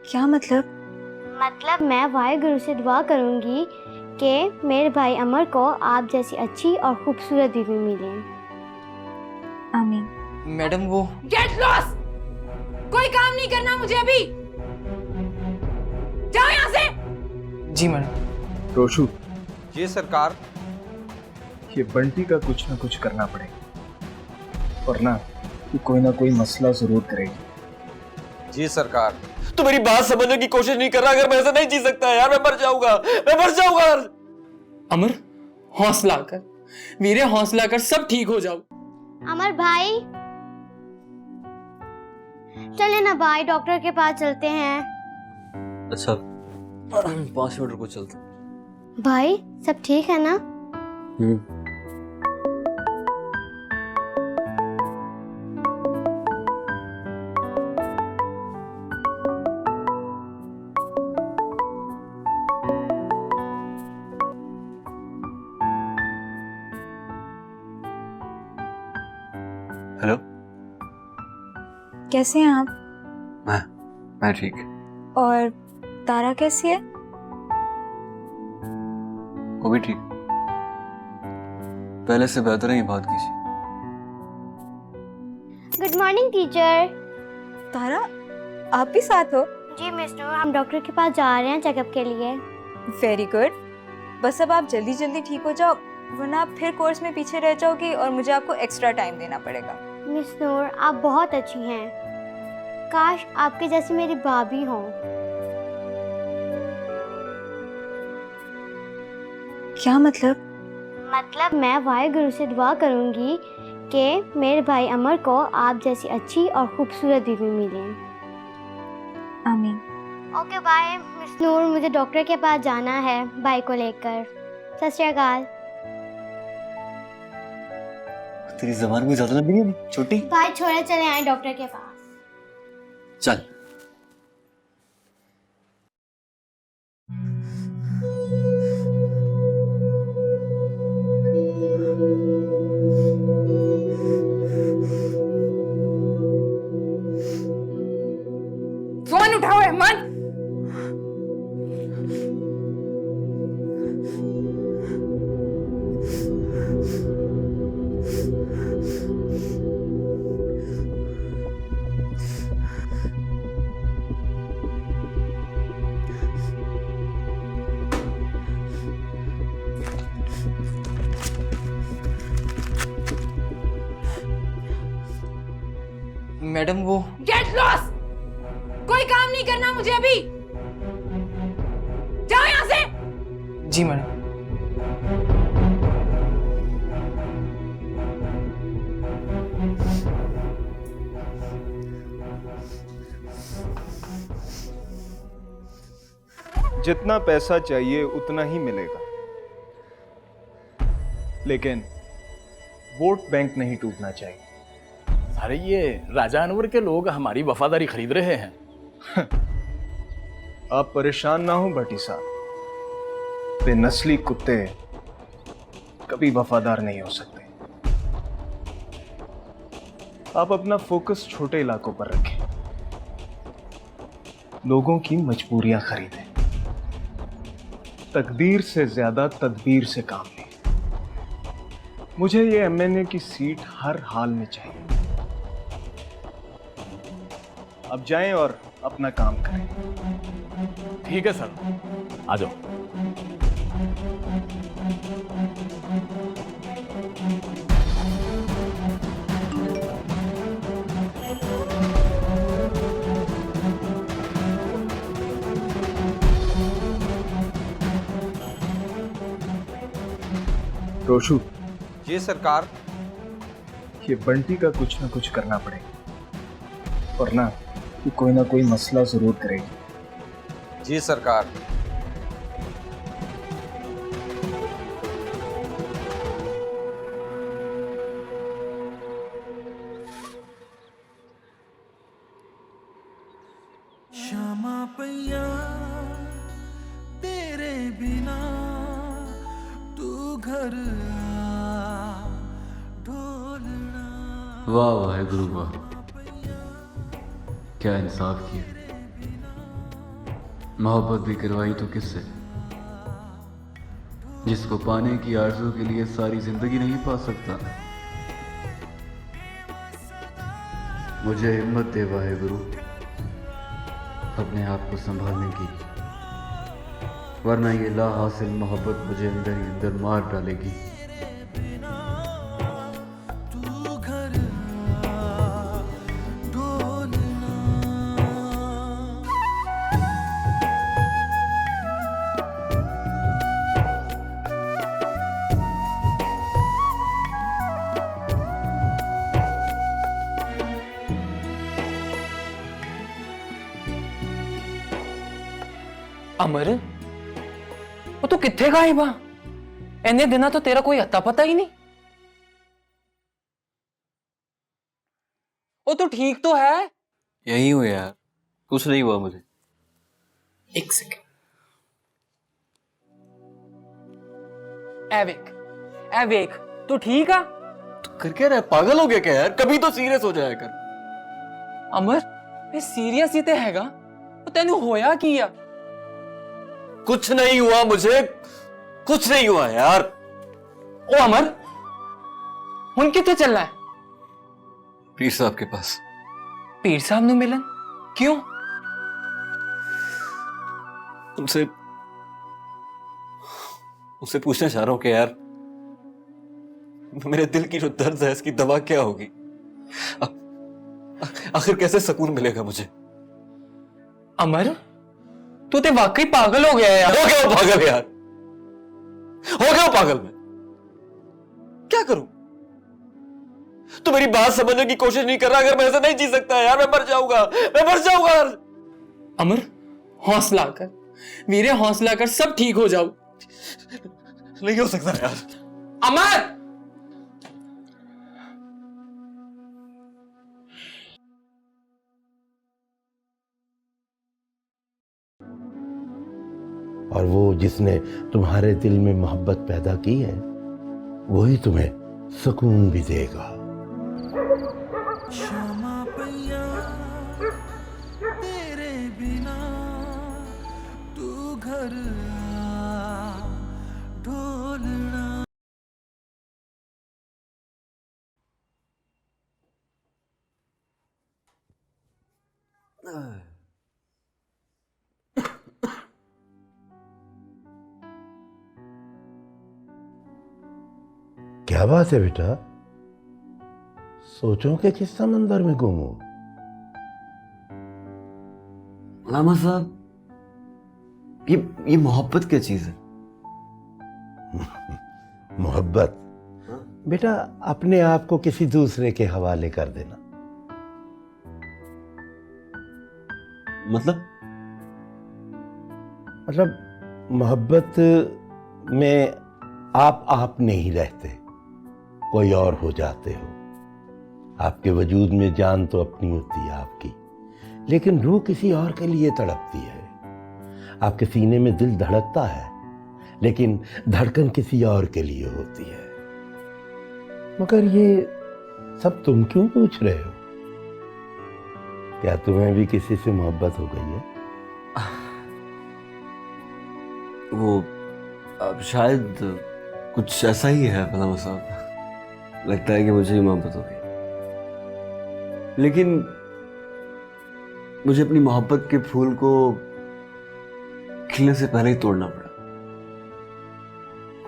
क्या मतलब? मतलब मैं वाहेगुरु से दुआ करूंगी कि मेरे भाई अमर को आप जैसी अच्छी और खूबसूरत बीवी मिले। आमीन। मैडम वो गेट लॉस्ट! कोई काम नहीं करना मुझे अभी। जाओ यहाँ से। जी मैडम। रोशु, जी सरकार। ये बंटी का कुछ ना कुछ करना पड़ेगा, वरना ये कोई ना कोई मसला जरूर करेगी। जी सरकार। तो मेरी बात समझने की कोशिश नहीं कर रहा। अगर मैं ऐसा नहीं जी सकता यार, मैं मर जाऊंगा, मैं मर जाऊंगा। अमर, हौसला कर वीरे, हौसला कर, सब ठीक हो जाओ। अमर भाई, चले ना भाई, डॉक्टर के पास चलते हैं। अच्छा 5 मिनट रुको, चलते। भाई सब ठीक है ना? हेलो, कैसे हैं आप? मैं ठीक। और तारा कैसी है? वो भी ठीक, पहले से बेहतर है बात की। Good morning teacher. तारा, आप भी साथ हो? जी मिस नूर, हम डॉक्टर के पास जा रहे हैं चेकअप के लिए। Very good. बस अब आप जल्दी जल्दी ठीक हो जाओ, वरना आप फिर कोर्स में पीछे रह जाओगी और मुझे आपको एक्स्ट्रा टाइम देना पड़ेगा। मिस नूर, आप बहुत अच्छी हैं। काश आपके जैसी मेरी भाभी हो। क्या मतलब? मतलब मैं वाहेगुरु से दुआ करूंगी कि मेरे भाई अमर को आप जैसी अच्छी और खूबसूरत बीवी मिले। आमीन। ओके बाय मिस नूर, मुझे डॉक्टर के पास जाना है भाई को लेकर। सत श्री अकाल। तेरी जबान भी ज्यादा लंबी है छोटी। भाई छोड़े चले आए डॉक्टर के पास। चल। फोन उठाओ अहमद। मैडम वो गेट लॉस्ट! कोई काम नहीं करना मुझे अभी। जाओ यहाँ से। जी मैडम। जितना पैसा चाहिए उतना ही मिलेगा, लेकिन वोट बैंक नहीं टूटना चाहिए। अरे ये राजा अनवर के लोग हमारी वफादारी खरीद रहे हैं। आप परेशान ना हो भट्टी साहब, बेनस्ली कुत्ते कभी वफादार नहीं हो सकते। आप अपना फोकस छोटे इलाकों पर रखें, लोगों की मजबूरियां खरीदें, तकदीर से ज्यादा तदबीर से काम लें। मुझे ये एमएनए की सीट हर हाल में चाहिए। अब जाएं और अपना काम करें। ठीक है सर, आ जाओ। रोशु, जी सरकार। ये बंटी का कुछ ना कुछ करना पड़ेगा, वरना ये कोई ना कोई मसला जरूर करेगी। जी सरकार। क्षमा पैया तेरे बिना तू घर आ ढोलना। वाह वाह गुरु वाह, क्या इंसाफ किया। मोहब्बत भी करवाई तो किससे, जिसको पाने की आरज़ू के लिए सारी जिंदगी नहीं पा सकता। मुझे हिम्मत दे वाहे गुरु अपने आप को संभालने की, वरना ये ला हासिल मोहब्बत मुझे अंदर ही अंदर मार डालेगी। तू घर आ, ढोलना। अमर वो तू किथे गायब आ? इन्ने दिना तो तेरा कोई अता पता ही नहीं। वो तू ठीक तो है? यही हूँ यार, कुछ नहीं हुआ मुझे। एक सेकंड, एवेक तू ठीक आ? तू कर क्या रहा है, पागल हो गया क्या यार? कभी तो सीरियस हो जाया कर। अमर मैं सीरियस ही ते हैगा, तो तेनू होया किया? कुछ नहीं हुआ मुझे, कुछ नहीं हुआ यार। ओ अमर हुन किथे चलना है? पीर साहब के पास। पीर साहब नु मिलन क्यों? उनसे पूछना चाह रहा हूं कि यार मेरे दिल की जो दर्द है इसकी दवा क्या होगी? आखिर कैसे सुकून मिलेगा मुझे? अमर तू ते वाकई पागल हो गया यार। हो गया वो पागल यार, हो गया वो पागल। मैं क्या करूं? तू मेरी बात समझने की कोशिश नहीं कर रहा। अगर मैं ऐसे नहीं जी सकता यार, मैं मर जाऊंगा, मैं मर जाऊंगा। अमर हौसला कर वीरे, हौसला कर, सब ठीक हो जाओ। नहीं हो सकता यार। अमर और वो जिसने तुम्हारे दिल में मोहब्बत पैदा की है वही तुम्हें सुकून भी देगा। क्षमा पैया तेरे बिना तू घर आ, ढोलना। क्या बात है बेटा, सोचों के किस समंदर में गुम हो? लामा साहब, ये मोहब्बत क्या चीज है? मोहब्बत बेटा अपने आप को किसी दूसरे के हवाले कर देना। मतलब मोहब्बत में आप नहीं रहते, कोई और हो जाते हो। आपके वजूद में जान तो अपनी होती है आपकी, लेकिन रूह किसी और के लिए तड़पती है। आपके सीने में दिल धड़कता है, लेकिन धड़कन किसी और के लिए होती है। मगर ये सब तुम क्यों पूछ रहे हो? क्या तुम्हें भी किसी से मोहब्बत हो गई है? वो अब शायद कुछ ऐसा ही है लामा साहब। लगता है कि मुझे ही मोहब्बत हो गई, लेकिन मुझे अपनी मोहब्बत के फूल को खिलने से पहले ही तोड़ना पड़ा।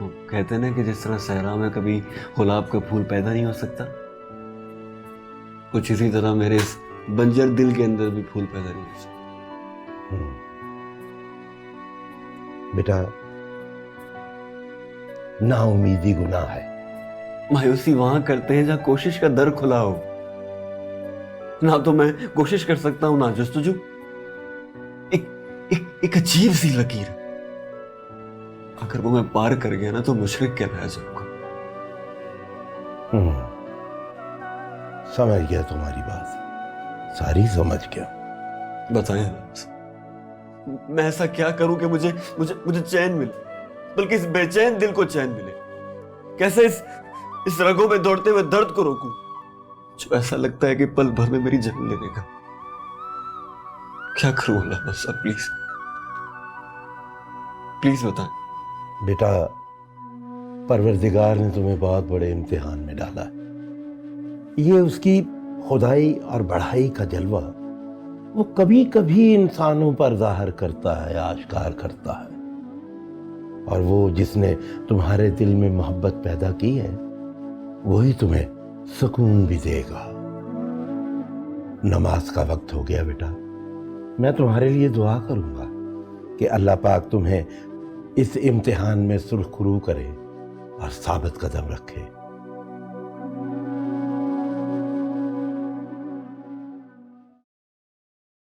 वो कहते हैं ना कि जिस तरह सहरा में कभी गुलाब का फूल पैदा नहीं हो सकता, कुछ इसी तरह मेरे इस बंजर दिल के अंदर भी फूल पैदा नहीं हो सकता। बेटा नाउमीदी गुनाह है। मायूसी वहां करते हैं जहां कोशिश का दर खुला हो। ना तो मैं कोशिश कर सकता हूं, ना जस्तुजू। एक अजीब सी लकीर, अगर वो मैं पार कर गया ना तो मुशरिक क्या रह जाऊंगा। समझ गया तुम्हारी बात, सारी समझ गया। बताएं मैं ऐसा क्या करूं कि मुझे मुझे मुझे चैन मिले, बल्कि इस बेचैन दिल को चैन मिले। कैसे इस रगों में दौड़ते हुए दर्द को रोकूं जो ऐसा लगता है कि पल भर में मेरी जान ले लेगा। क्या करूं अल्लाह, बस प्लीज प्लीज बता। बेटा, परवरदिगार ने तुम्हें बहुत बड़े इम्तिहान में डाला है। ये उसकी खुदाई और बढ़ाई का जलवा वो कभी कभी इंसानों पर जाहिर करता है, आश्कार करता है। और वो जिसने तुम्हारे दिल में मोहब्बत पैदा की है वही तुम्हें सुकून भी देगा। नमाज का वक्त हो गया बेटा, मैं तुम्हारे लिए दुआ करूंगा कि अल्लाह पाक तुम्हें इस इम्तिहान में सुरखरू करे और साबित कदम रखे।